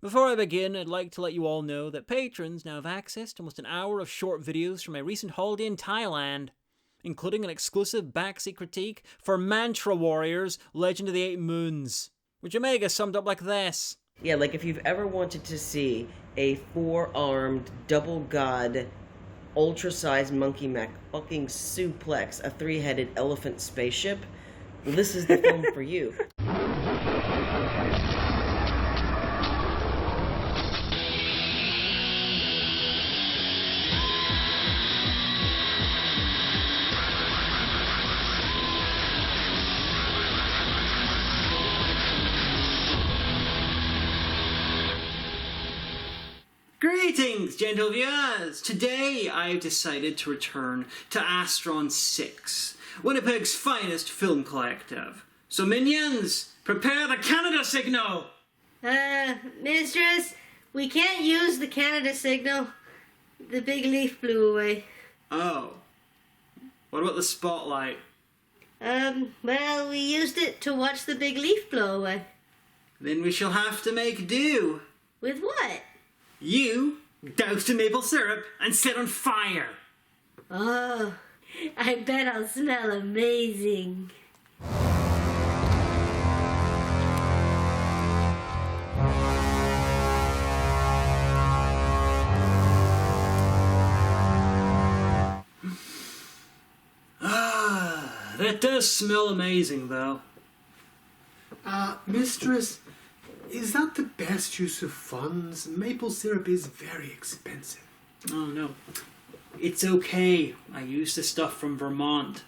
Before I begin, I'd like to let you all know that patrons now have access to almost an hour of short videos from my recent holiday in Thailand, including an exclusive backseat critique for Mantra Warriors Legend of the Eight Moons, which Omega summed up like this. Yeah, like if you've ever wanted to see a four-armed, double-god, ultra-sized monkey mech fucking suplex a three-headed elephant spaceship, well, this is the film for you. Greetings, gentle viewers! Today I've decided to return to Astron 6, Winnipeg's finest film collective. So minions, prepare the Canada signal! Mistress, we can't use the Canada signal. The big leaf blew away. Oh. What about the spotlight? Well, we used it to watch the big leaf blow away. Then we shall have to make do. With what? You doused in maple syrup and set on fire. Oh, I bet I'll smell amazing. That does smell amazing, though. Mistress, is that the best use of funds? Maple syrup is very expensive. Oh, no. It's okay. I used this stuff from Vermont.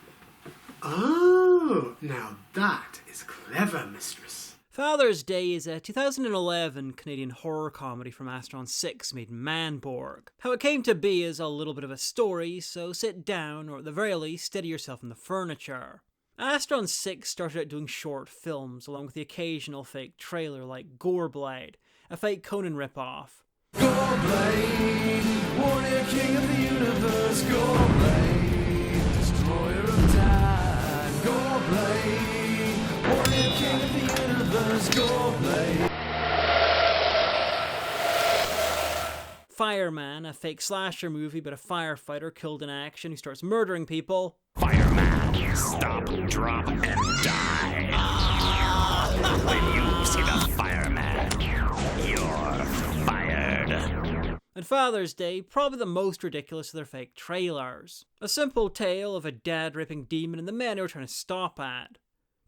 Oh, now that is clever, mistress. Father's Day is a 2011 Canadian horror comedy from Astron 6 made in Manborg. How it came to be is a little bit of a story, so sit down, or at the very least, steady yourself in the furniture. Astron 6 started out doing short films, along with the occasional fake trailer like Goreblade, a fake Conan ripoff. Goreblade, warrior king of the universe, Goreblade, destroyer of time, Goreblade, warrior king of the universe, Goreblade. Fireman, a fake slasher movie about a firefighter killed in action who starts murdering people. Fireman, stop, drop, and die. When you see the fireman, you're fired. And Father's Day, probably the most ridiculous of their fake trailers. A simple tale of a dad-raping demon and the men who are trying to stop at.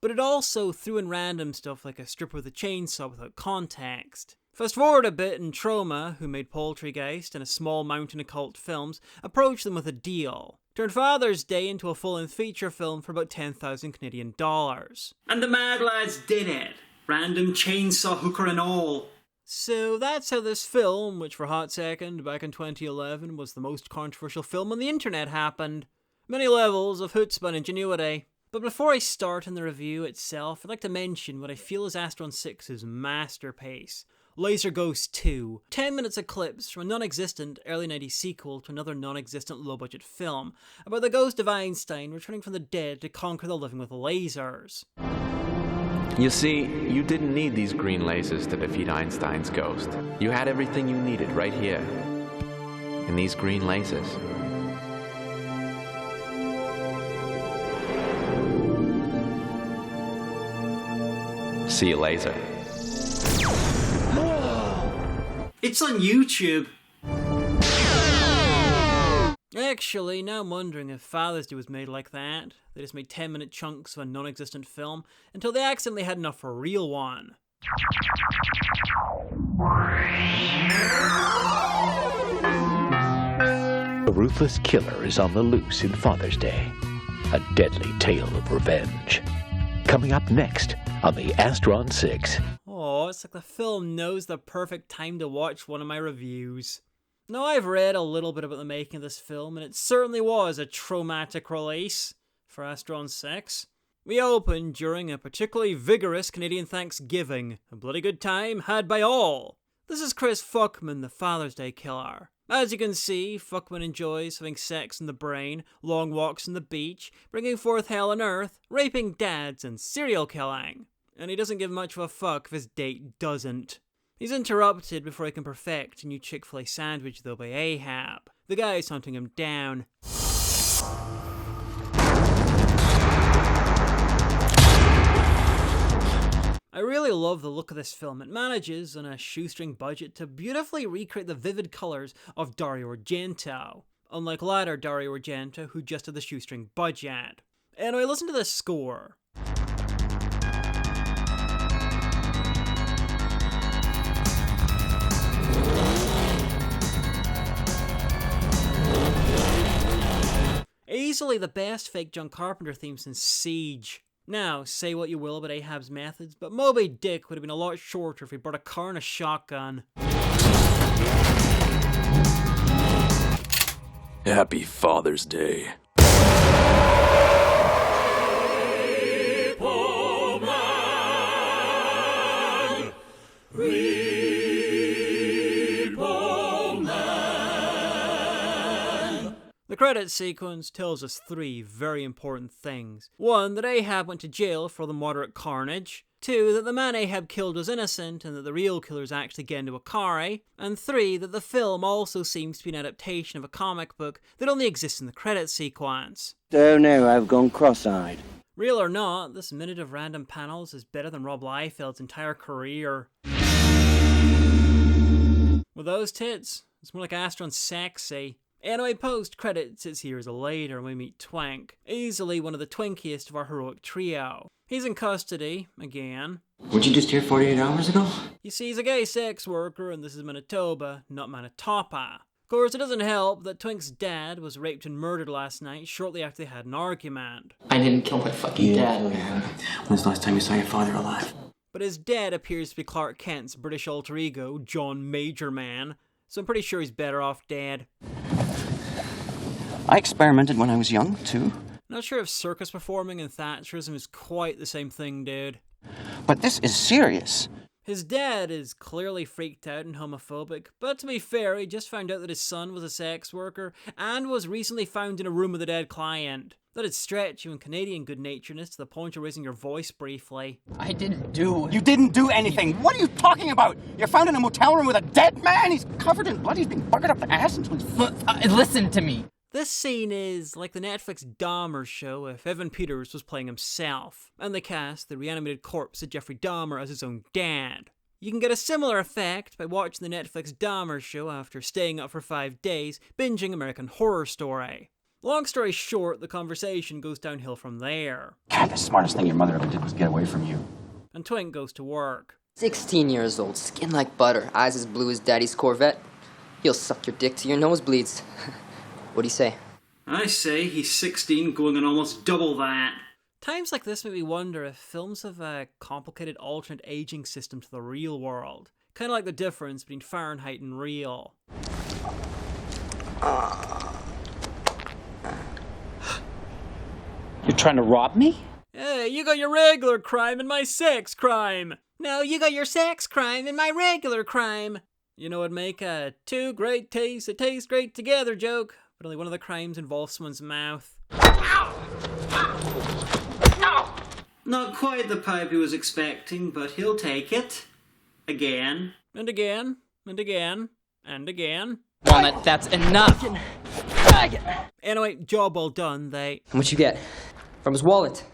But it also threw in random stuff like a stripper with a chainsaw without context. Fast forward a bit and Troma, who made Poultrygeist and a small mountain of cult films, approached them with a deal. Turned Father's Day into a full-length feature film for about 10,000 Canadian dollars. And the Mad Lads did it. Random chainsaw hooker and all. So that's how this film, which for a hot second back in 2011 was the most controversial film on the internet, happened. Many levels of chutzpah and ingenuity. But before I start on the review itself, I'd like to mention what I feel is Astron 6's masterpiece. Laser Ghost 2. 10 minutes of clips from a non-existent early 90s sequel to another non-existent low-budget film about the ghost of Einstein returning from the dead to conquer the living with lasers. You see, you didn't need these green lasers to defeat Einstein's ghost. You had everything you needed right here. In these green lasers. See you laser. It's on YouTube. Actually, now I'm wondering if Father's Day was made like that. They just made 10-minute chunks of a non-existent film until they accidentally had enough for a real one. A ruthless killer is on the loose in Father's Day. A deadly tale of revenge. Coming up next on the Astron 6. Oh, it's like the film knows the perfect time to watch one of my reviews. Now, I've read a little bit about the making of this film, and it certainly was a traumatic release for Astron 6. We opened during a particularly vigorous Canadian Thanksgiving, a bloody good time had by all. This is Chris Fuckman, the Father's Day killer. As you can see, Fuckman enjoys having sex in the brain, long walks on the beach, bringing forth hell on earth, raping dads, and serial killing. And he doesn't give much of a fuck if his date doesn't. He's interrupted before he can perfect a new Chick-fil-A sandwich though by Ahab. The guy's hunting him down. I really love the look of this film. It manages, on a shoestring budget, to beautifully recreate the vivid colours of Dario Argento, unlike latter Dario Argento, who just had the shoestring budget. Anyway, listen to this score. Easily the best fake John Carpenter theme since Siege. Now, say what you will about Ahab's methods, but Moby Dick would have been a lot shorter if he brought a car and a shotgun. Happy Father's Day. The credits sequence tells us three very important things. One, that Ahab went to jail for the moderate carnage. Two, that the man Ahab killed was innocent and that the real killer is actually Gendo Akari. And three, that the film also seems to be an adaptation of a comic book that only exists in the credits sequence. Oh no, I've gone cross-eyed. Real or not, this minute of random panels is better than Rob Liefeld's entire career. With those tits, it's more like Astron sexy. Anyway, post-credits, it's years later and we meet Twink, easily one of the twinkiest of our heroic trio. He's in custody, again. Weren't you just here 48 hours ago? You see, he's a gay sex worker and this is Manitoba, not Manitopa. Of course, it doesn't help that Twink's dad was raped and murdered last night shortly after they had an argument. I didn't kill my fucking dad. When's the last time you saw your father alive? But his dad appears to be Clark Kent's British alter ego, John Majorman, so I'm pretty sure he's better off dead. I experimented when I was young, too. Not sure if circus performing and Thatcherism is quite the same thing, dude. But this is serious. His dad is clearly freaked out and homophobic, but to be fair, he just found out that his son was a sex worker and was recently found in a room with a dead client. That'd stretch you in Canadian good-naturedness to the point of raising your voice briefly. I didn't do... You didn't do anything! What are you talking about? You're found in a motel room with a dead man? He's covered in blood, he's been buggered up the ass into his foot. Listen to me. This scene is like the Netflix Dahmer show if Evan Peters was playing himself, and they cast the reanimated corpse of Jeffrey Dahmer as his own dad. You can get a similar effect by watching the Netflix Dahmer show after staying up for 5 days, binging American Horror Story. Long story short, the conversation goes downhill from there. God, the smartest thing your mother ever did was get away from you. And Twink goes to work. 16 years old, skin like butter, eyes as blue as Daddy's Corvette. He'll suck your dick till your nose bleeds. What do you say? I say he's 16 going on almost double that. Times like this make me wonder if films have a complicated alternate aging system to the real world. Kind of like the difference between Fahrenheit and real. You're trying to rob me? Hey, you got your regular crime and my sex crime. No, you got your sex crime and my regular crime. You know, it'd make a two great tastes that taste great together joke, but only one of the crimes involves someone's mouth. Not quite the pipe he was expecting, but he'll take it. Again, and again, and again, and again. Walnut, that's enough! Anyway, job well done, they... How much you get? From his wallet.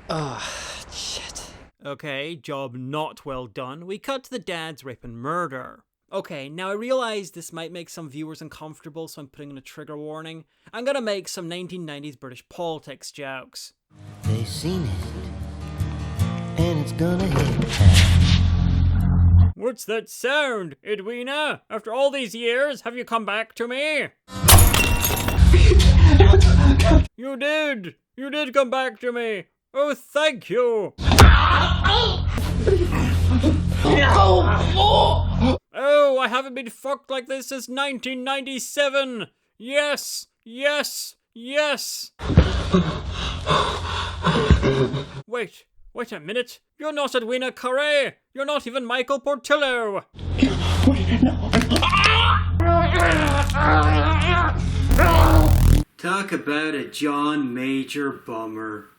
Oh, shit. Okay, job not well done. We cut to the dad's rape and murder. Okay, now I realize this might make some viewers uncomfortable, so I'm putting in a trigger warning. I'm gonna make some 1990s British politics jokes. They seen it, and it's gonna hit. What's that sound, Edwina? After all these years, have you come back to me? You did! You did come back to me! Oh, thank you! Oh, I haven't been fucked like this since 1997! Yes! Yes! Yes! Wait a minute! You're not Edwina Carre! You're not even Michael Portillo! Talk about a John Major bummer.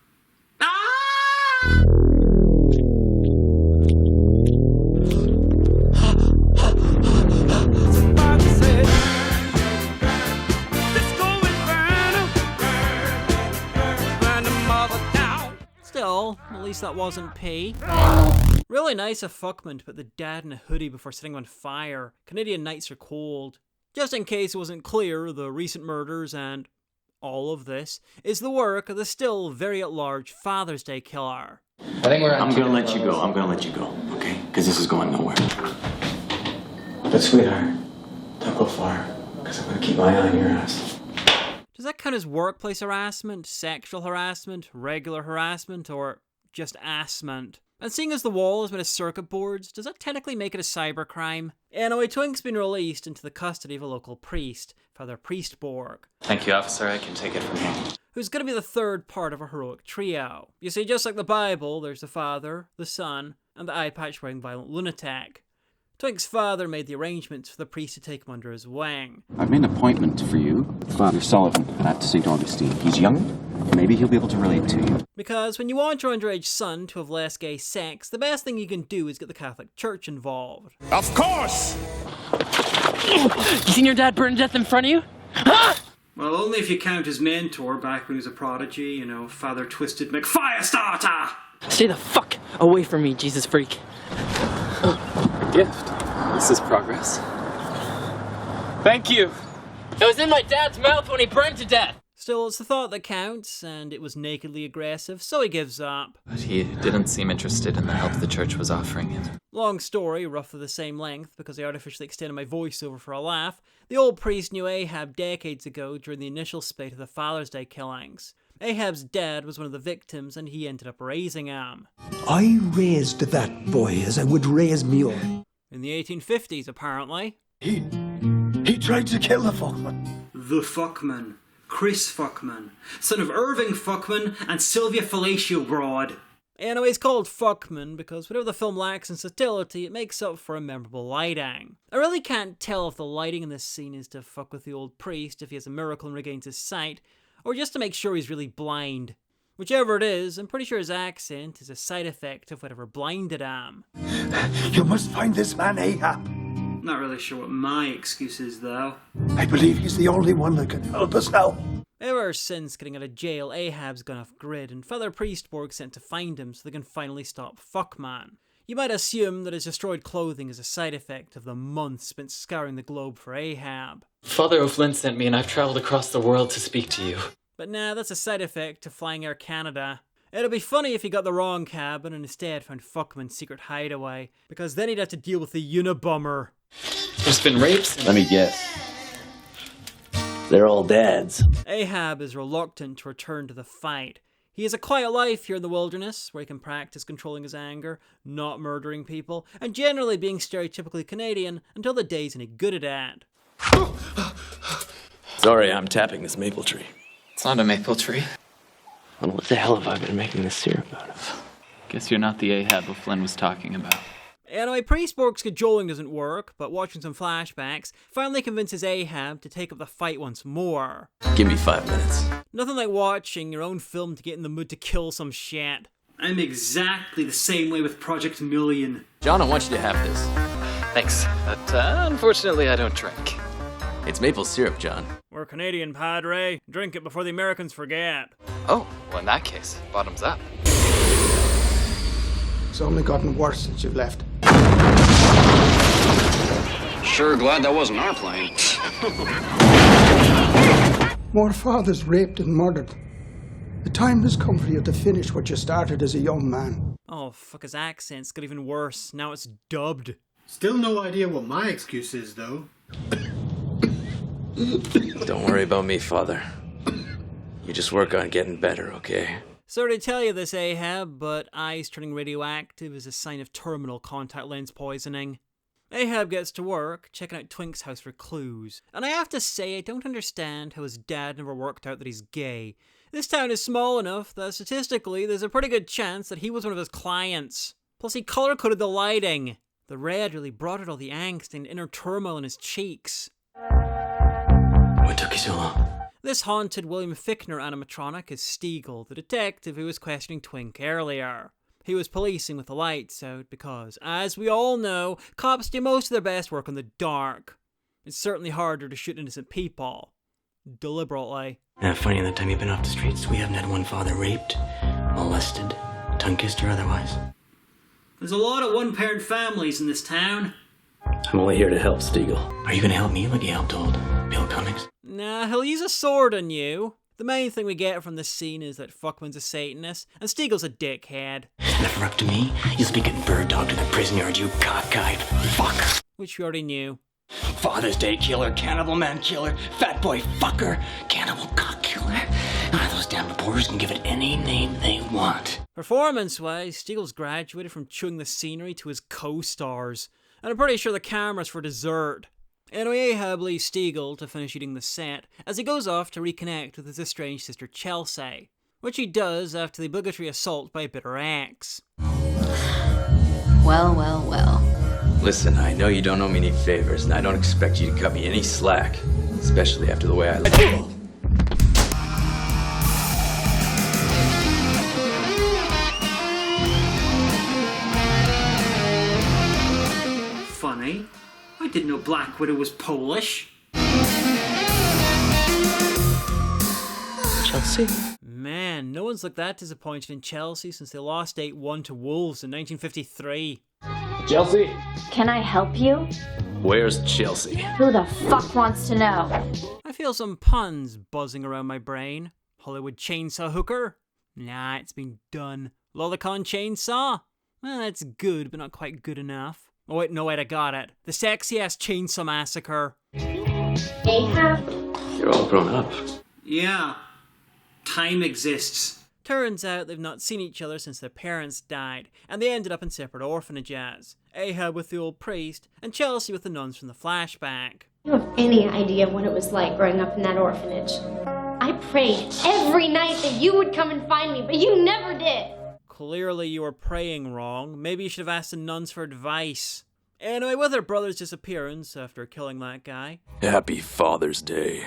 least that wasn't P. Really nice of Fuckman to put the dad in a hoodie before setting him on fire. Canadian nights are cold. Just in case it wasn't clear, the recent murders and all of this is the work of the still very at-large Father's Day killer. I'm gonna let you go, okay? Because this is going nowhere. But sweetheart, don't go far, because I'm gonna keep my eye on your ass. Does that count as workplace harassment, sexual harassment, regular harassment, or just assment? And seeing as the wall is made of circuit boards, does that technically make it a cybercrime? Anyway, Twink's been released into the custody of a local priest, Father Priestborg. Thank you, officer. I can take it from here. Who's going to be the third part of a heroic trio. You see, just like the Bible, there's the Father, the Son, and the eye-patch-wearing violent lunatic. Twink's father made the arrangements for the priest to take him under his wing. I've made an appointment for you, Father Sullivan, at St. Augustine. He's young. Maybe he'll be able to relate to you. Because when you want your underage son to have less gay sex, the best thing you can do is get the Catholic Church involved. Of course! You seen your dad burn to death in front of you? Huh? Well, only if you count his mentor back when he was a prodigy, you know, Father Twisted McFirestarter! Stay the fuck away from me, Jesus freak. Gift. This is progress. Thank you. It was in my dad's mouth when he burned to death. Still, it's the thought that counts, and it was nakedly aggressive, so he gives up. But he didn't seem interested in the help the church was offering him. Long story, roughly the same length, because I artificially extended my voiceover for a laugh. The old priest knew Ahab decades ago during the initial spate of the Father's Day killings. Ahab's dad was one of the victims, and he ended up raising him. I raised that boy as I would raise me own. In the 1850s, apparently. He tried to kill the Fuckman. The Fuckman. Chris Fuckman, son of Irving Fuckman and Sylvia Fellatio Broad. Anyway, it's called Fuckman because whatever the film lacks in subtlety, it makes up for a memorable lighting. I really can't tell if the lighting in this scene is to fuck with the old priest if he has a miracle and regains his sight, or just to make sure he's really blind. Whichever it is, I'm pretty sure his accent is a side effect of whatever blinded him. You must find this man Ahab. Not really sure what my excuse is, though. I believe he's the only one that can help us now. Ever since getting out of jail, Ahab's gone off grid, and Father Priestborg sent to find him so they can finally stop Fuckman. You might assume that his destroyed clothing is a side effect of the months spent scouring the globe for Ahab. Father O'Flynn sent me and I've traveled across the world to speak to you. But nah, that's a side effect of flying Air Canada. It'll be funny if he got the wrong cabin and instead found Fuckman's secret hideaway, because then he'd have to deal with the Unabomber. There's been rapes. Let me guess. They're all dads. Ahab is reluctant to return to the fight. He has a quiet life here in the wilderness, where he can practice controlling his anger, not murdering people, and generally being stereotypically Canadian until the day's any good at that. Sorry, I'm tapping this maple tree. It's not a maple tree. Well, what the hell have I been making this syrup out of? Guess you're not the Ahab O'Flynn was talking about. Anyway, Priestborg's cajoling doesn't work, but watching some flashbacks finally convinces Ahab to take up the fight once more. Give me 5 minutes. Nothing like watching your own film to get in the mood to kill some shit. I'm exactly the same way with Project Million. John, I want you to have this. Thanks, but unfortunately I don't drink. It's maple syrup, John. We're Canadian, Padre. Drink it before the Americans forget. Oh, well in that case, bottoms up. It's only gotten worse since you've left. Sure glad that wasn't our plane. More fathers raped and murdered. The time has come for you to finish what you started as a young man. Oh, fuck, his accent's got even worse. Now it's dubbed. Still no idea what my excuse is, though. Don't worry about me, Father. You just work on getting better, okay? Sorry to tell you this, Ahab, but eyes turning radioactive is a sign of terminal contact lens poisoning. Ahab gets to work, checking out Twink's house for clues. And I have to say, I don't understand how his dad never worked out that he's gay. This town is small enough that statistically there's a pretty good chance that he was one of his clients. Plus he color-coded the lighting. The red really brought out all the angst and inner turmoil in his cheeks. What took you so long? This haunted William Fickner animatronic is Stiegel, the detective who was questioning Twink earlier. He was policing with the lights out because, as we all know, cops do most of their best work in the dark. It's certainly harder to shoot innocent people. Deliberately. Funny, in the time you've been off the streets, we haven't had one father raped, molested, Tongue-kissed or otherwise? There's a lot of one-parent families in this town. I'm only here to help, Stiegel. Are you gonna help me like you helped old Bill Cummings? Nah, he'll use a sword on you. The main thing we get from this scene is that Fuckman's a Satanist, and Stiegel's a dickhead. If we're up to me, you'll be getting bird dogged in the prison yard, you cockeyed fuck. Which we already knew. Father's Day killer, cannibal man killer, fat boy fucker, cannibal cock killer. Those damn reporters can give it any name they want. Performance-wise, Stiegel's graduated from chewing the scenery to his co-stars, and I'm pretty sure the camera's for dessert. Anyway, Ahab leaves Stiegel to finish eating the set as he goes off to reconnect with his estranged sister Chelsea, which he does after the obligatory assault by a bitter ex. Well, well, well. Listen, I know you don't owe me any favors, and I don't expect you to cut me any slack, especially after the way I look. Funny. I didn't know Black Widow was Polish. Chelsea? Man, no one's looked that disappointed in Chelsea since they lost 8-1 to Wolves in 1953. Chelsea? Can I help you? Where's Chelsea? Who the fuck wants to know? I feel some puns buzzing around my brain. Hollywood chainsaw hooker? Nah, it's been done. Lolicon chainsaw? Well, that's good, but not quite good enough. Oh wait, no wait, I got it. The sexy-ass chainsaw massacre. Ahab? You're all grown up. Yeah. Time exists. Turns out they've not seen each other since their parents died, and they ended up in separate orphanages. Ahab with the old priest, and Chelsea with the nuns from the flashback. You have any idea what it was like growing up in that orphanage? I prayed every night that you would come and find me, but you never did. Clearly you were praying wrong. Maybe you should have asked the nuns for advice. Anyway, with her brother's disappearance after killing that guy, Happy Father's Day.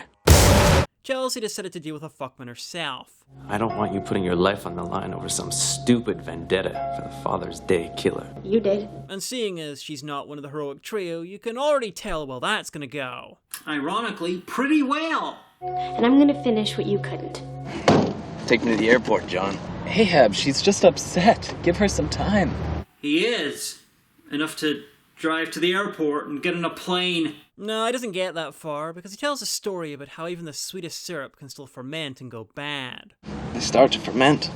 Chelsea decided to deal with a fuckman herself. I don't want you putting your life on the line over some stupid vendetta for the Father's Day killer. You did. And seeing as she's not one of the heroic trio, you can already tell well that's gonna go. Ironically, pretty well. And I'm gonna finish what you couldn't. Take me to the airport, John. Ahab, she's just upset. Give her some time. He is. Enough to drive to the airport and get on a plane. No, he doesn't get that far, because he tells a story about how even the sweetest syrup can still ferment and go bad. They start to ferment.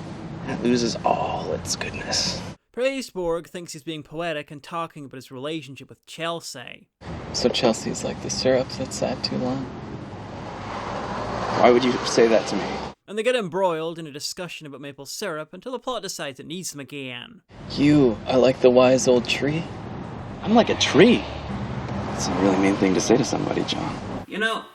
It loses all its goodness. Priestborg thinks he's being poetic and talking about his relationship with Chelsea. So Chelsea's like the syrup that sat too long? Why would you say that to me? And they get embroiled in a discussion about maple syrup until the plot decides it needs them again. You are like the wise old tree? I'm like a tree. That's a really mean thing to say to somebody, John. You know,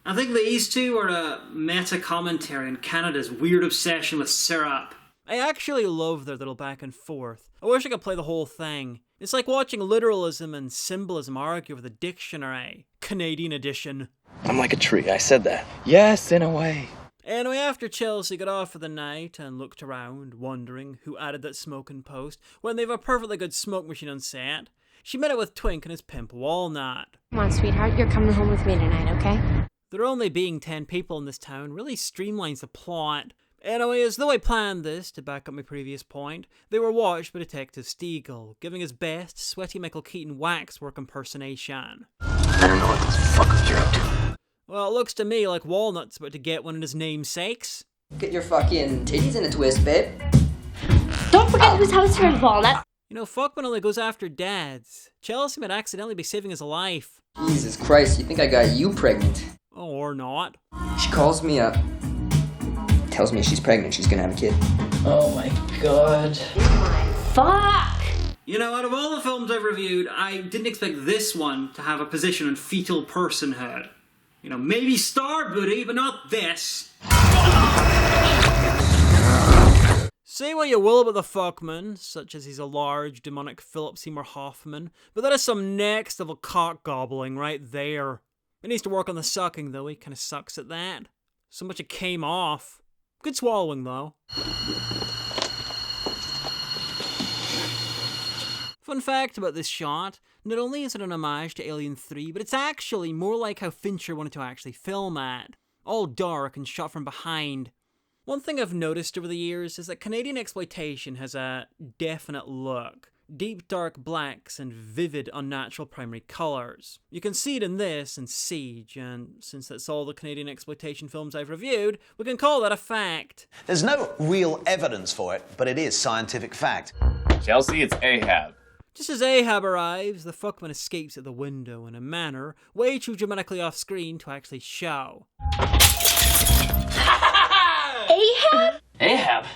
I think these two are a meta-commentary on Canada's weird obsession with syrup. I actually love their little back and forth. I wish I could play the whole thing. It's like watching literalism and symbolism argue over the dictionary. Canadian edition. I'm like a tree, I said that. Yes, in a way. Anyway, after Chelsea got off for the night and looked around, wondering who added that smoking post, when they've a perfectly good smoke machine on set, she met up with Twink and his pimp Walnut. Come on, sweetheart, you're coming home with me tonight, okay? There only being 10 people in this town really streamlines the plot. Anyway, as though I planned this to back up my previous point, they were watched by Detective Stiegel, giving his best sweaty Michael Keaton waxwork impersonation. I don't know what the fuck you're up to. Well, it looks to me like Walnut's about to get one of his namesakes. Get your fucking titties in a twist, babe. Don't forget whose house you're in, Walnut. You know, Fuckman only goes after dads. Chelsea might accidentally be saving his life. Jesus Christ, you think I got you pregnant? Oh, or not. She calls me up. Tells me she's pregnant, she's gonna have a kid. Oh my god. Fuck! You know, out of all the films I've reviewed, I didn't expect this one to have a position on fetal personhood. You know, maybe Star Booty, but not this. Say what you will about the fuckman, such as he's a large, demonic Philip Seymour Hoffman, but that is some next level cock gobbling right there. He needs to work on the sucking, though. He kind of sucks at that. So much it came off. Good swallowing, though. Fun fact about this shot, not only is it an homage to Alien 3, but it's actually more like how Fincher wanted to actually film it. All dark and shot from behind. One thing I've noticed over the years is that Canadian exploitation has a definite look. Deep dark blacks and vivid unnatural primary colours. You can see it in this and Siege, and since that's all the Canadian exploitation films I've reviewed, we can call that a fact. There's no real evidence for it, but it is scientific fact. Chelsea, it's Ahab. Just as Ahab arrives, the fuckman escapes at the window in a manner way too dramatically off screen to actually show. Ahab? Ahab?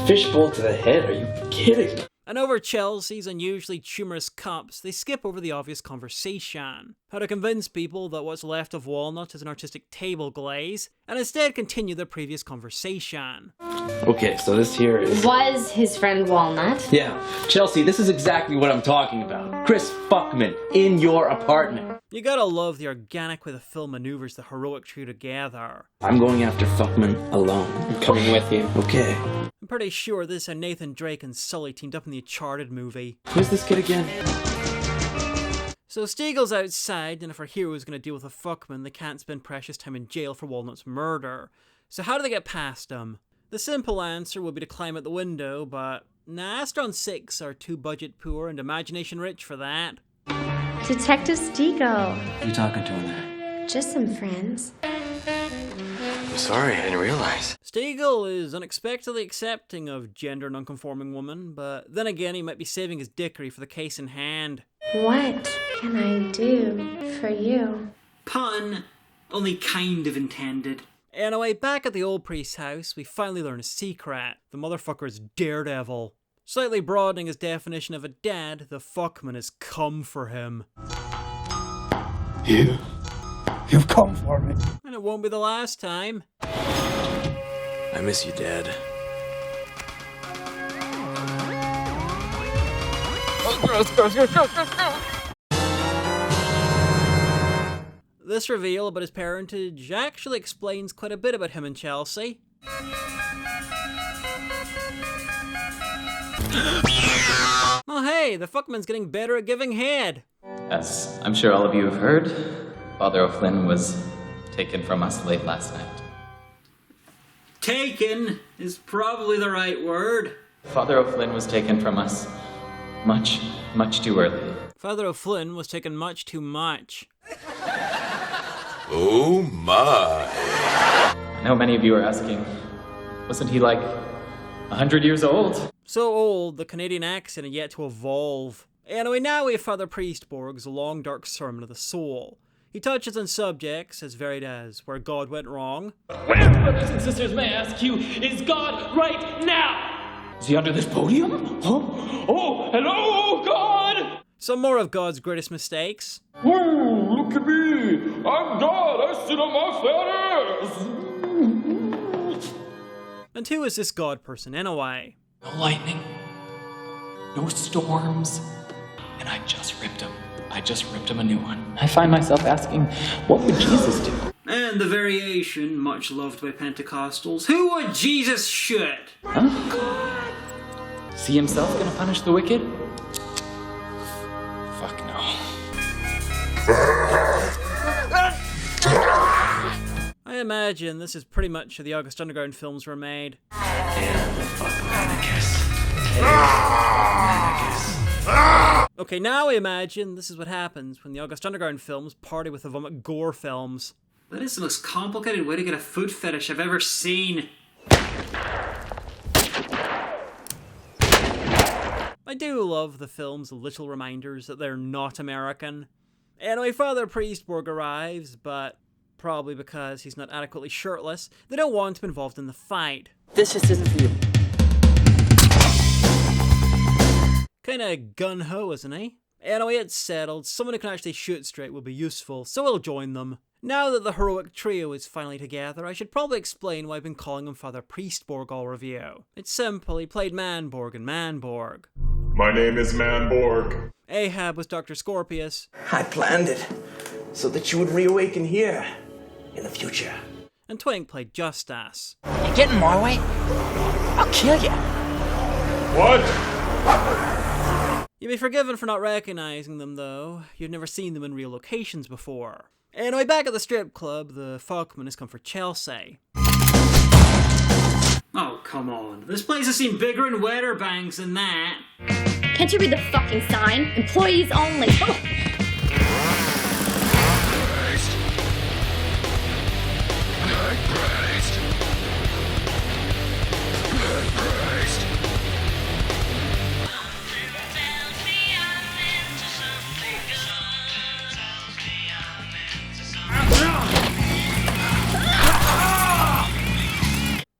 Fishbowl to the head, are you kidding? And over Chelsea's unusually humorous cups, they skip over the obvious conversation. How to convince people that what's left of Walnut is an artistic table glaze, and instead continue their previous conversation. Okay, so this here is... Was his friend Walnut? Yeah, Chelsea, this is exactly what I'm talking about. Chris Fuckman, in your apartment. You gotta love the organic way the film maneuvers the heroic trio together. I'm going after Fuckman alone. I'm coming with you. Okay. I'm pretty sure this is how Nathan Drake and Sully teamed up in the Uncharted movie. Who's this kid again? So Stiegel's outside, and if our hero is going to deal with a fuckman, they can't spend precious time in jail for Walnut's murder. So how do they get past him? The simple answer would be to climb out the window, but nah, Astron 6 are too budget poor and imagination rich for that. Detective Stiegel. Who you talking to in there? Just some friends. I'm sorry, I didn't realize. Stiegel is unexpectedly accepting of gender non-conforming woman, but then again he might be saving his dickery for the case in hand. What can I do for you? Pun, only kind of intended. Anyway, back at the old priest's house, we finally learn a secret. The motherfucker's daredevil. Slightly broadening his definition of a dad, the fuckman has come for him. You've come for me. And it won't be the last time. I miss you, Dad. This reveal about his parentage actually explains quite a bit about him and Chelsea. Oh hey, the fuckman's getting better at giving head. As I'm sure all of you have heard, Father O'Flynn was taken from us late last night. Taken is probably the right word. Father O'Flynn was taken from us much, much too early. Father O'Flynn was taken much too much. Oh my. I know many of you are asking, wasn't he like 100 years old? So old, the Canadian accent had yet to evolve. Anyway, now we have Father Priestborg's long dark sermon of the soul. He touches on subjects as varied as where God went wrong. Where, brothers and sisters, may I ask you, is God right now? Is he under this podium? Huh? Oh, hello, God! Some more of God's greatest mistakes. Whoa, look at me! I'm God! I sit on my feathers! And who is this God person anyway? No lightning, no storms, and I just ripped him a new one. I find myself asking, what would Jesus do? And the variation, much loved by Pentecostals, who would Jesus shoot? Huh? Is he himself gonna punish the wicked? Fuck no. I imagine this is pretty much how the August Underground films were made. Okay, now I imagine this is what happens when the August Underground films party with the Vomit Gore films. That is the most complicated way to get a food fetish I've ever seen. I do love the film's little reminders that they're not American. Anyway, Father Priestborg arrives, but probably because he's not adequately shirtless, they don't want him involved in the fight. This just isn't for you. Kinda gun-ho, isn't he? Anyway, it's settled. Someone who can actually shoot straight will be useful, so we'll join them. Now that the heroic trio is finally together, I should probably explain why I've been calling him Father Priestborg all review. It's simple, he played Manborg in Manborg. My name is Manborg. Ahab was Dr. Scorpius. I planned it so that you would reawaken here in the future. And Twink played Justas. You get in my way, I'll kill you. What? You'll be forgiven for not recognizing them, though. You've never seen them in real locations before. Anyway, back at the strip club, the fuckman has come for Chelsea. come on. This place has seen bigger and wetter bangs than that. Can't you read the fucking sign? Employees only. Oh.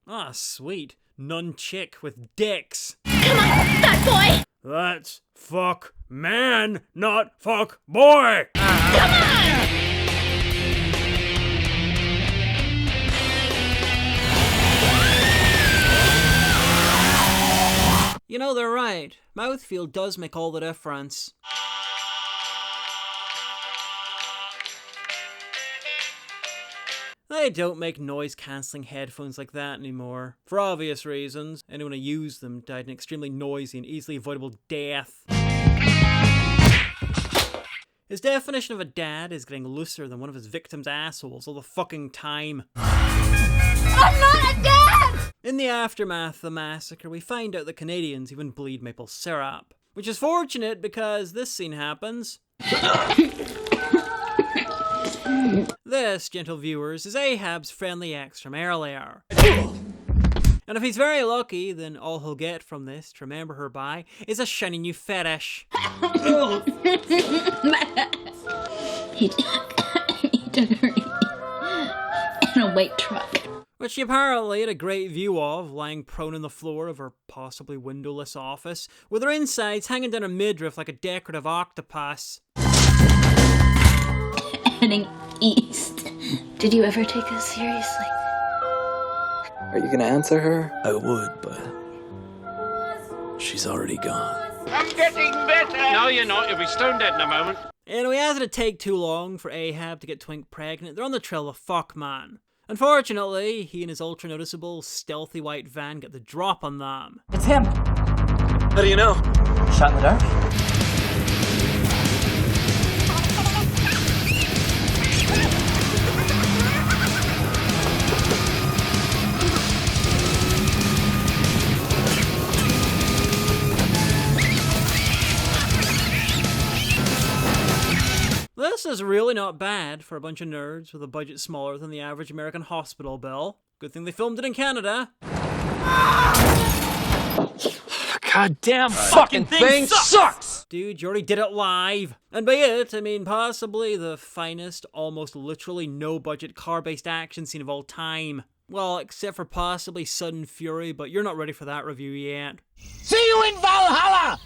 Ah, sweet. Nun-chick with dicks. Come on, fat boy! That's fuck man, not fuck boy! Come on! You know, they're right. Mouthfeel does make all the difference. They don't make noise-cancelling headphones like that anymore. For obvious reasons. Anyone who used them died an extremely noisy and easily avoidable death. His definition of a dad is getting looser than one of his victims' assholes all the fucking time. I'm not a dad! In the aftermath of the massacre, we find out that Canadians even bleed maple syrup. Which is fortunate because this scene happens. This, gentle viewers, is Ahab's friendly ex from earlier. And if he's very lucky, then all he'll get from this, to remember her by, is a shiny new fetish. He took her in a weight truck. Which she apparently had a great view of, lying prone on the floor of her possibly windowless office, with her insides hanging down her midriff like a decorative octopus. Heading east. Did you ever take us seriously? Are you gonna answer her? I would, but she's already gone. I'm getting better! No, you're not. You'll be stone dead in a moment. Anyway, as it'd take too long for Ahab to get Twink pregnant, they're on the trail of fuck man. Unfortunately, he and his ultra-noticeable, stealthy white van get the drop on them. It's him! How do you know? Shot in the dark? This is really not bad for a bunch of nerds with a budget smaller than the average American hospital bill. Good thing they filmed it in Canada. Goddamn fucking thing sucks! Dude, you already did it live. And by it, I mean possibly the finest, almost literally no-budget car-based action scene of all time. Well, except for possibly Sudden Fury, but you're not ready for that review yet. See you in Valhalla!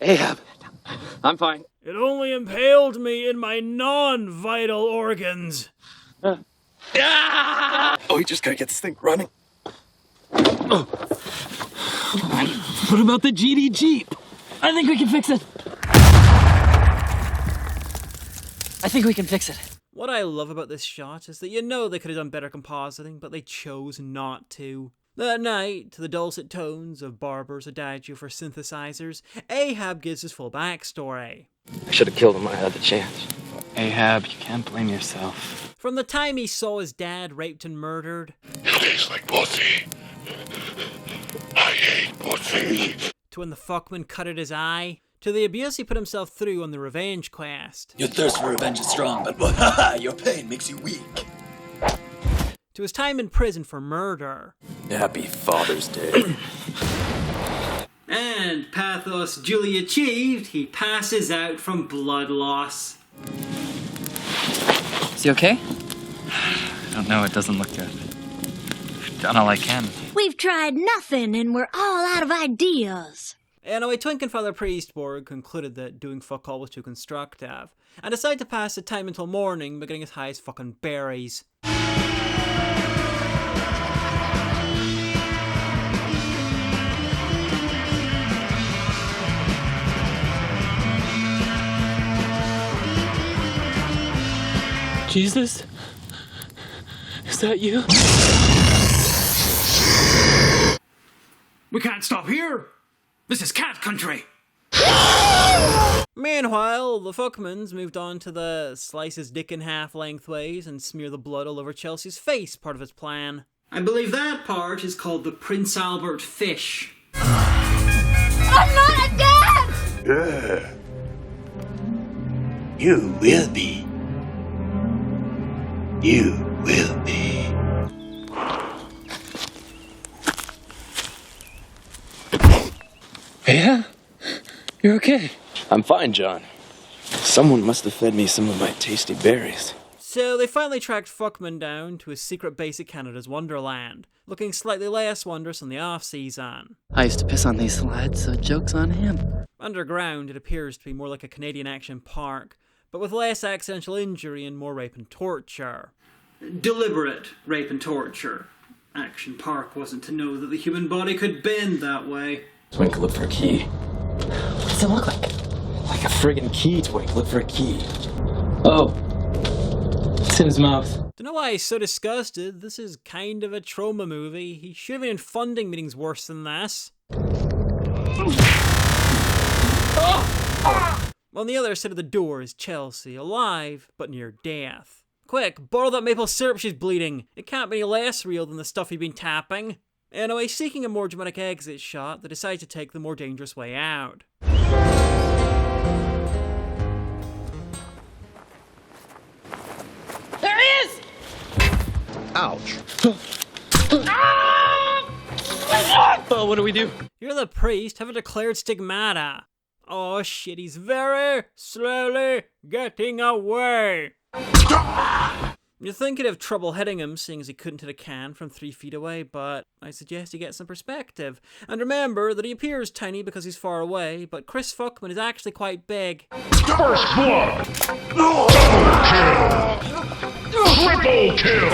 Ahab, I'm fine. It only impaled me in my non-vital organs. Oh, we just gotta get this thing running. What about the GD Jeep? I think we can fix it. I think we can fix it. What I love about this shot is that you know they could have done better compositing, but they chose not to. That night, to the dulcet tones of Barber's adagio for synthesizers, Ahab gives his full backstory. I should have killed him when I had the chance. Ahab, you can't blame yourself. From the time he saw his dad raped and murdered, You taste like pussy. I hate pussy. to when the fuckman cut at his eye, to the abuse he put himself through on the revenge quest. Your thirst for revenge is strong, but your pain makes you weak. To his time in prison for murder. Happy Father's Day. And, pathos duly achieved, he passes out from blood loss. Is he okay? I don't know, it doesn't look good. I've done all I can. We've tried nothing and we're all out of ideas. Anyway, Twink and Father Priestborg concluded that doing fuck all was too constructive, and decided to pass the time until morning by getting as high as fucking berries. Jesus? Is that you? We can't stop here. This is cat country. Meanwhile, the Fuckmans moved on to the slice his dick in half lengthways and smear the blood all over Chelsea's face part of his plan. I believe that part is called the Prince Albert fish. I'm not a dad! Yeah. You will be. You will be. Yeah? You're okay? I'm fine, John. Someone must have fed me some of my tasty berries. So they finally tracked Fuckman down to his secret base at Canada's Wonderland, looking slightly less wondrous in the off-season. I used to piss on these slides, so joke's on him. Underground, it appears to be more like a Canadian action park, but with less accidental injury and more rape and torture. Deliberate rape and torture. Action Park wasn't to know that the human body could bend that way. Twink, look for a key. What does it look like? Like a friggin' key, Twink. Look for a key. Oh. It's in his mouth. Don't know why he's so disgusted. This is kind of a trauma movie. He should have been in funding meetings worse than this. On the other side of the door is Chelsea, alive, but near death. Quick, borrow that maple syrup, she's bleeding. It can't be any less real than the stuff you've been tapping. Anyway, seeking a more dramatic exit shot, they decide to take the more dangerous way out. There he is! Ouch. Oh, what do we do? You're the priest, have a declared stigmata. Oh shit, he's very slowly getting away. You'd think he'd have trouble hitting him, seeing as he couldn't hit a can from 3 feet away, but I suggest he get some perspective. And remember that he appears tiny because he's far away, but Chris Fuckman is actually quite big. First blood! Double kill! Triple kill!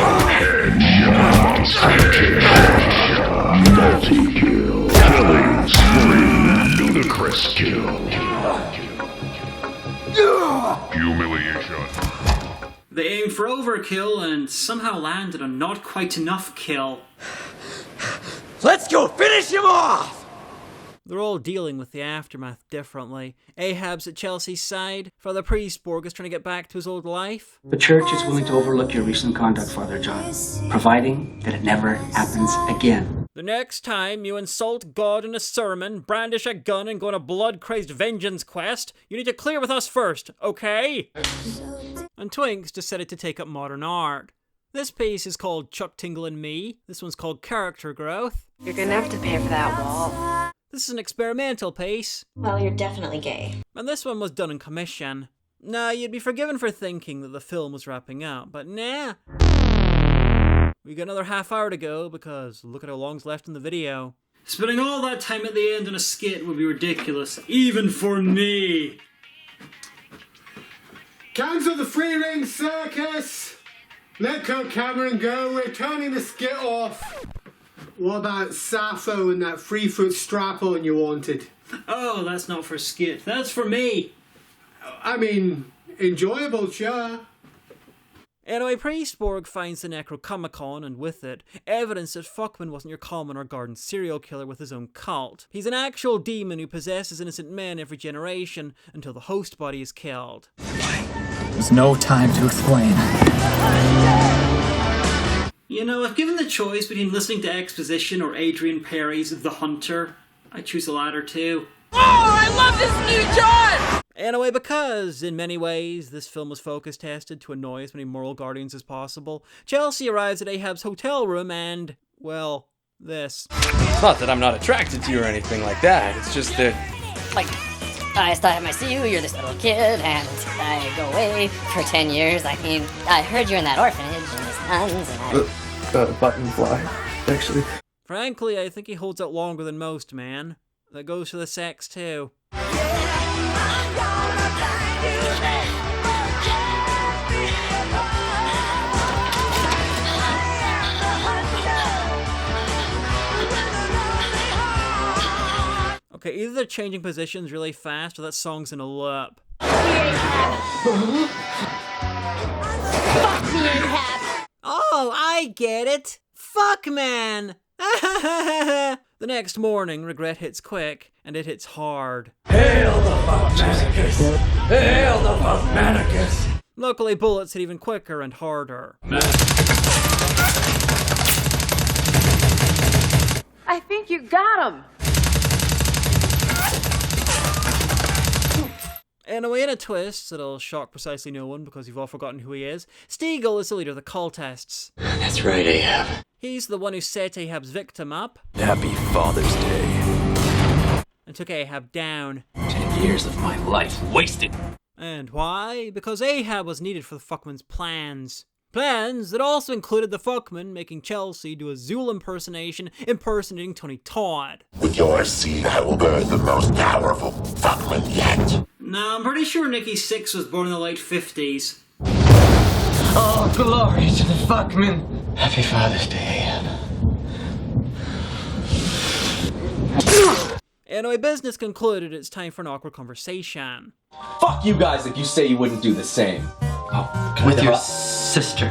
Headshot! Multi-kill! Killing spree! Ludicrous kill! Humiliation! They aimed for overkill and somehow landed on not quite enough kill. Let's go finish him off! They're all dealing with the aftermath differently. Ahab's at Chelsea's side. Father Priestborg is trying to get back to his old life. The church is willing to overlook your recent conduct, Father John, providing that it never happens again. The next time you insult God in a sermon, brandish a gun, and go on a blood-crazed vengeance quest, you need to clear with us first, okay? And Twink's decided to take up modern art. This piece is called Chuck Tingle and Me. This one's called Character Growth. You're gonna have to pay for that wall. This is an experimental piece. Well, you're definitely gay. And this one was done in commission. Now, you'd be forgiven for thinking that the film was wrapping up, but nah. We got another half hour to go because look at how long's left in the video. Spending all that time at the end on a skit would be ridiculous, even for me. Cancel the free ring circus! Let Kirk Cameron go, we're turning the skit off. What about Sappho and that 3-foot strap-on you wanted? Oh, that's not for skit, that's for me. I mean, enjoyable, sure. Anyway, Priestborg finds the Necrocomicon, and with it, evidence that Fuckman wasn't your common or garden serial killer with his own cult. He's an actual demon who possesses innocent men every generation until the host body is killed. There's no time to explain. You know, if given the choice between listening to exposition or Adrian Perry's The Hunter, I'd choose the latter too. Oh, I love this new John! Anyway, because, in many ways, this film was focus tested to annoy as many moral guardians as possible, Chelsea arrives at Ahab's hotel room and, well, this. It's not that I'm not attracted to you or anything like that, it's just that... Like, last time I see you, you're this little kid, and I go away for 10 years. I mean, I heard you're in that orphanage, and there's nuns, and Button fly, actually. Frankly, I think he holds out longer than most, man. That goes for the sex, too. Okay, either they're changing positions really fast or that song's in a loop. Oh, I get it! Fuck, man! The next morning, regret hits quick, and it hits hard. Hail the Fuckmanicus! Hail the Fuckmanicus! Luckily, bullets hit even quicker and harder. I think you got him. Anyway, in a twist that'll shock precisely no one because you've all forgotten who he is, Stiegel is the leader of the cultists. That's right, Ahab. He's the one who set Ahab's victim up Happy Father's Day. and took Ahab down. 10 years of my life wasted. And why? Because Ahab was needed for the Fuckman's plans. Plans that also included the Fuckman making Chelsea do a Zool impersonation impersonating Tony Todd. With your seed, I will birth the most powerful Fuckman yet. No, I'm pretty sure Nikki Sixx was born in the late 50s. Oh, glory to the Fuckman. Happy Father's Day, Ahab. Anyway, business concluded, it's time for an awkward conversation. Fuck you guys if you say you wouldn't do the same. With your sister.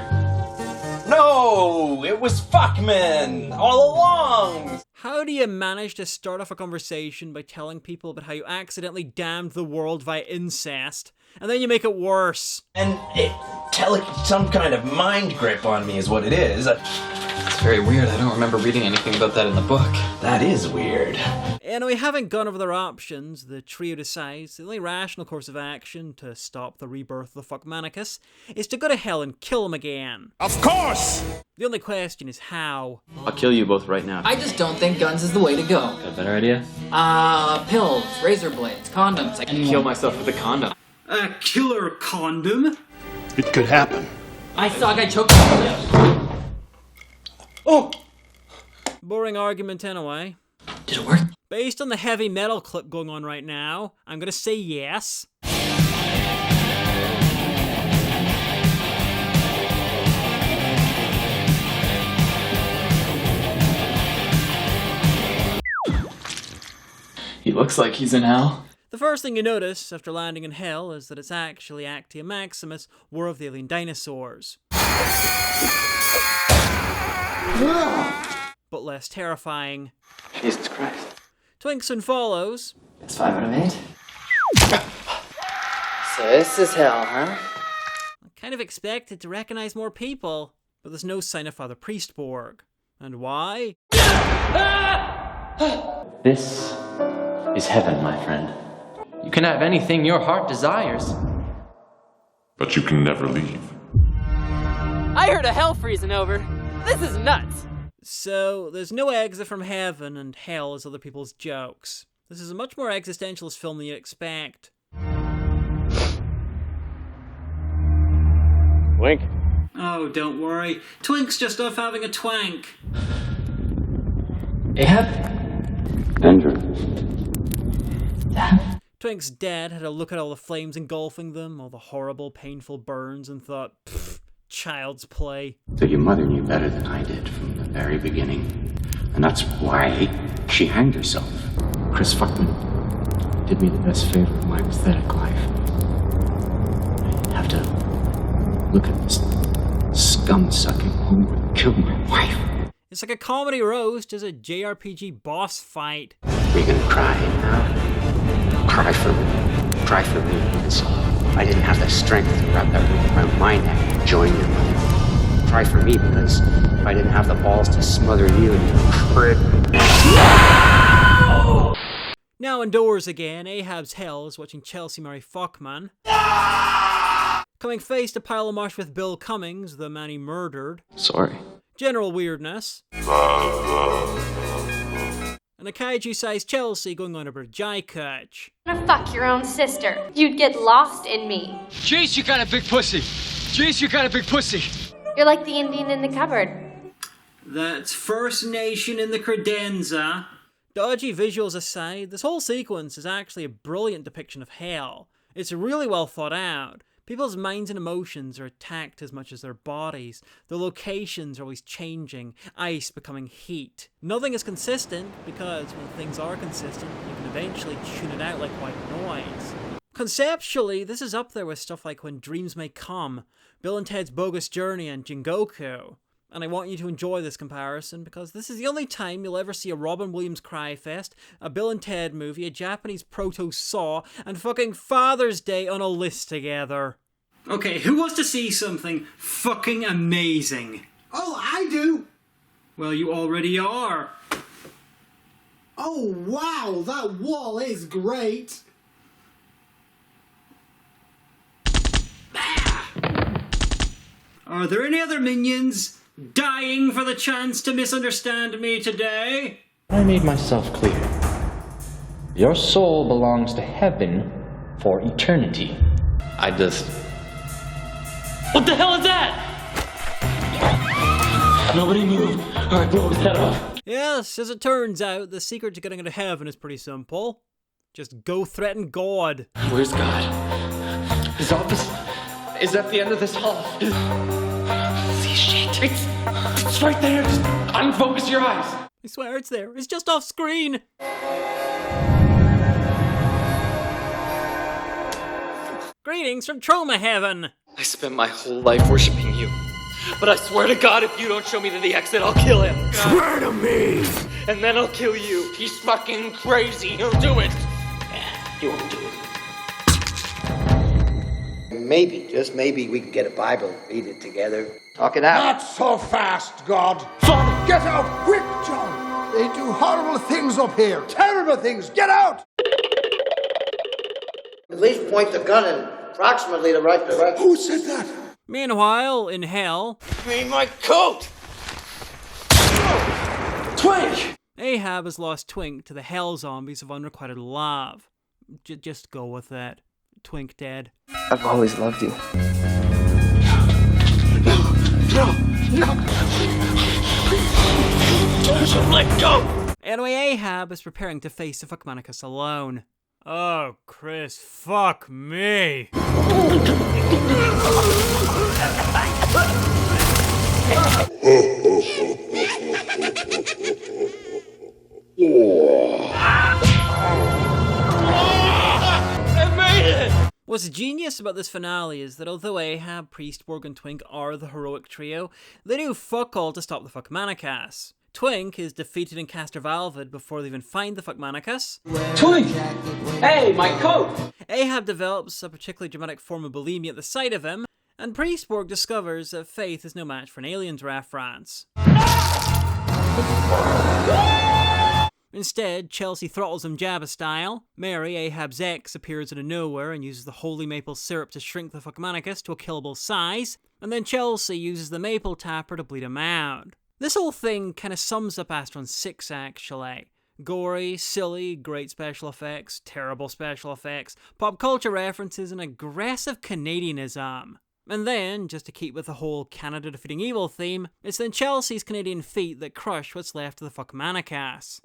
No, it was Fuckman all along. How do you manage to start off a conversation by telling people about how you accidentally damned the world via incest, and then you make it worse? And some kind of mind grip on me is what it is. It's very weird. I don't remember reading anything about that in the book. That is weird. Anyway, having gone over their options, the trio decides the only rational course of action to stop the rebirth of the Fuckmanicus is to go to hell and kill him again. Of course! The only question is how. I'll kill you both right now. I just don't think guns is the way to go. Got a better idea? Pills, razor blades, condoms. I can kill myself with a condom. A killer condom? It could happen. I saw a guy choke. Oh! Boring argument anyway. Did it work? Based on the heavy metal clip going on right now, I'm gonna say yes. He looks like he's in hell. The first thing you notice after landing in hell is that it's actually Actia Maximus, War of the Alien Dinosaurs. But less terrifying. Jesus Christ. Twink soon follows. It's 5 out of 8. So this is hell, huh? I kind of expected to recognize more people, but there's no sign of Father Priestborg. And why? This is heaven, my friend. You can have anything your heart desires. But you can never leave. I heard of hell freezing over. This is nuts. So, there's no exit from heaven and hell as other people's jokes. This is a much more existentialist film than you'd expect. Wink? Oh, don't worry. Twink's just off having a twank. Ahab? Andrew. Twink's dad had a look at all the flames engulfing them, all the horrible, painful burns, and thought, pfft, child's play. So your mother knew better than I did from the very beginning. And that's why she hanged herself. Chris Fuckman did me the best favor of my pathetic life. I didn't have to look at this scum-sucking homo that killed my wife. It's like a comedy roast as a JRPG boss fight. Are you gonna cry now? Cry for me. Cry for me, because I didn't have the strength to wrap that ring around my neck and join your mother. Cry for me because I didn't have the balls to smother you in your crib. Now indoors again, Ahab's hell is watching Chelsea marry Fuckman. Coming face to pile of mush with Bill Cummings, the man he murdered. Sorry. General weirdness. And a kaiju-sized Chelsea going on about a Jai-Kutch. Gonna fuck your own sister. You'd get lost in me. Jeez, you got a big pussy. Jeez, you got a big pussy. You're like the Indian in the cupboard. That's First Nation in the credenza. Dodgy visuals aside, this whole sequence is actually a brilliant depiction of hell. It's really well thought out. People's minds and emotions are attacked as much as their bodies. The locations are always changing, ice becoming heat. Nothing is consistent, because when things are consistent, you can eventually tune it out like white noise. Conceptually, this is up there with stuff like When Dreams May Come, Bill and Ted's Bogus Journey, and Jingoku. And I want you to enjoy this comparison, because this is the only time you'll ever see a Robin Williams cry fest, a Bill and Ted movie, a Japanese proto-Saw, and fucking Father's Day on a list together. Okay, who wants to see something fucking amazing? Oh, I do! Well, you already are. Oh, wow, that wall is great! Are there any other minions dying for the chance to misunderstand me today? I made myself clear. Your soul belongs to heaven for eternity. What the hell is that? Nobody move, or I blow his head off. Yes, as it turns out, the secret to getting into heaven is pretty simple. Just go threaten God. Where's God? His office is at the end of this hall. See shit. It's right there. Just unfocus your eyes. I swear it's there. It's just off screen. Greetings from Trauma Heaven. I spent my whole life worshiping you. But I swear to God, if you don't show me the exit, I'll kill him. Swear to me! And then I'll kill you. He's fucking crazy. He'll do it. You won't do it. Maybe, just maybe, we can get a Bible, read it together, talk it out. Not so fast, God! Son, get out quick, John! They do horrible things up here, terrible things! Get out! At least point the gun in approximately the right direction. Who said that? Meanwhile, in hell... Give me my coat! Twink! Ahab has lost Twink to the hell zombies of unrequited love. Just go with that. Twink dead. I've always loved you. No! Don't let go! Anyway, Ahab is preparing to face the Fuckmanicus alone. Oh, Chris, fuck me. What's genius about this finale is that although Ahab, Priestborg, and Twink are the heroic trio, they do fuck all to stop the Fuckmanicus. Twink is defeated in Castrovalvad before they even find the Fuckmanicus. Twink! Hey, my coat! Ahab develops a particularly dramatic form of bulimia at the sight of him, and Priestborg discovers that Faith is no match for an alien's reference. Instead, Chelsea throttles him Jabba style. Mary, Ahab's ex, appears out of nowhere and uses the holy maple syrup to shrink the Fuckmanicus to a killable size, and then Chelsea uses the maple tapper to bleed him out. This whole thing kind of sums up Astron 6, actually. Gory, silly, great special effects, terrible special effects, pop culture references, and aggressive Canadianism. And then, just to keep with the whole Canada defeating evil theme, it's then Chelsea's Canadian feet that crush what's left of the Fuckmanicus.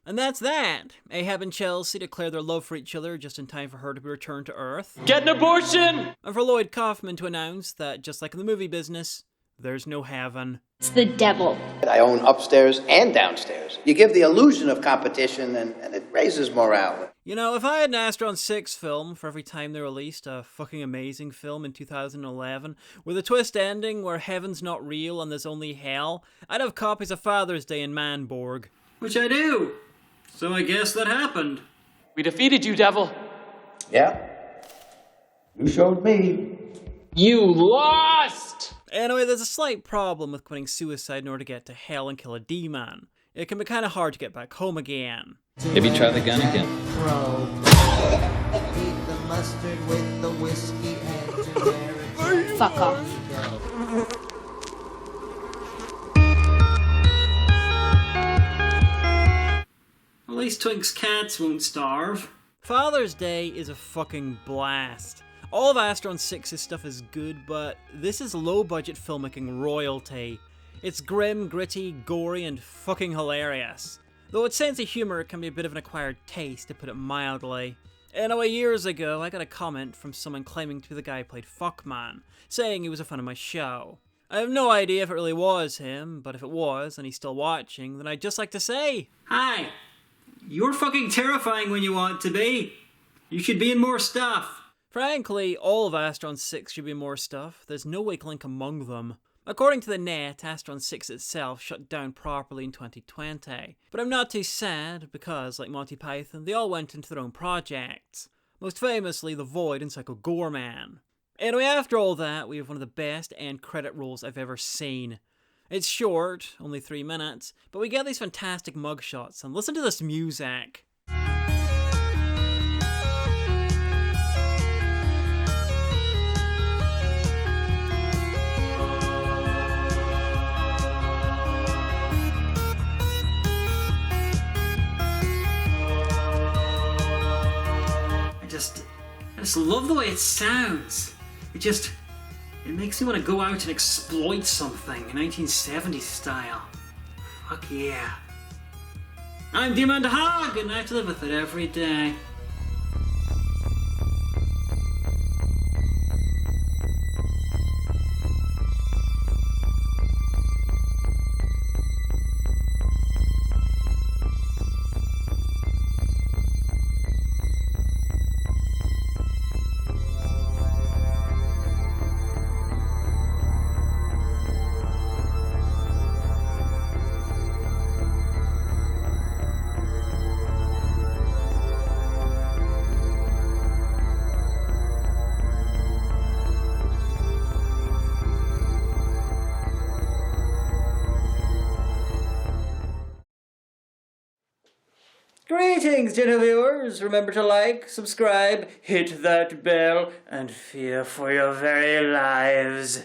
And that's that. Ahab and Chelsea declare their love for each other just in time for her to be returned to Earth. Get an abortion! And for Lloyd Kaufman to announce that, just like in the movie business, there's no heaven. It's the devil. I own upstairs and downstairs. You give the illusion of competition and it raises morale. You know, if I had an Astron 6 film for every time they released a fucking amazing film in 2011, with a twist ending where heaven's not real and there's only hell, I'd have copies of Father's Day in Manborg. Which I do. So I guess that happened. We defeated you, devil. Yeah. You showed me. You lost! Anyway, there's a slight problem with committing suicide in order to get to hell and kill a demon. It can be kind of hard to get back home again. Maybe try the gun again. Fuck off. At least Twink's cats won't starve. Father's Day is a fucking blast. All of Astron 6's stuff is good, but this is low-budget filmmaking royalty. It's grim, gritty, gory, and fucking hilarious. Though its sense of humor can be a bit of an acquired taste, to put it mildly. Anyway, years ago, I got a comment from someone claiming to be the guy who played Fuckman, saying he was a fan of my show. I have no idea if it really was him, but if it was, and he's still watching, then I'd just like to say, hi! You're fucking terrifying when you want to be. You should be in more stuff. Frankly, all of Astron 6 should be more stuff. There's no weak link among them. According to the net, Astron 6 itself shut down properly in 2020. But I'm not too sad, because, like Monty Python, they all went into their own projects. Most famously, The Void and Psycho Goreman. Anyway, after all that, we have one of the best end credit rolls I've ever seen. It's short, only 3 minutes, but we get these fantastic mugshots, and listen to this music. I just love the way it sounds. It makes me want to go out and exploit something, 1970s style. Fuck yeah. I'm Demon Hagan, and I have to live with it every day. Greetings, gentle viewers. Remember to like, subscribe, hit that bell, and fear for your very lives.